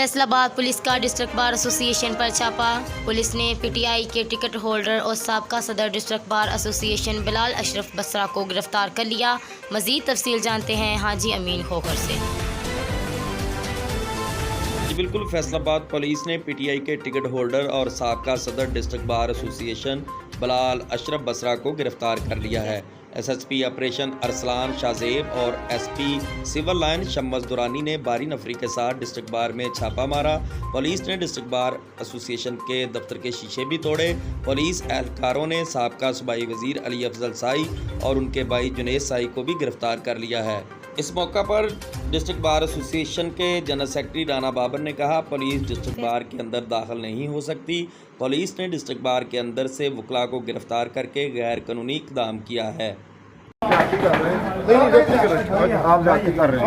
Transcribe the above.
Faisalabad police का district bar association पर छापा। पुलिस ने पीटीआई के टिकट होल्डर और साबका सदर district bar association Bilal Ashraf Basra को गिरफ्तार कर लिया। मजीद तफसील जानते हैं हाजी अमीन खोखर से। जी बिल्कुल, फैसलाबाद पुलिस ने पीटीआई के टिकट होल्डर और साबका सदर district bar association Bilal Ashraf Basra को गिरफ्तार कर लिया है। एसएसपी ऑपरेशन अरसलान शाहजेब और SP civil line Shams Durrani ने बारी नफरी के साथ डिस्ट्रिक्ट बार में छापा मारा। पुलिस ने डिस्ट्रिक्ट बार एसोसिएशन के दफ्तर के शीशे भी तोड़े। पुलिस एहलकारों ने साबका सूबाई वजीर अली अफजल साई और उनके भाई जुनेद साई को भी गिरफ्तार कर लिया है। इस मौका पर डिस्ट्रिक्ट बार एसोसिएशन के जनरल सेक्रेटरी राना बाबर ने कहा, पुलिस डिस्ट्रिक्ट बार के अंदर दाखिल नहीं हो सकती। पुलिस ने डिस्ट्रिक्ट बार के अंदर से वकला को गिरफ्तार करके गैर कानूनी इक़दाम किया है। आप जाति कर रहे हैं।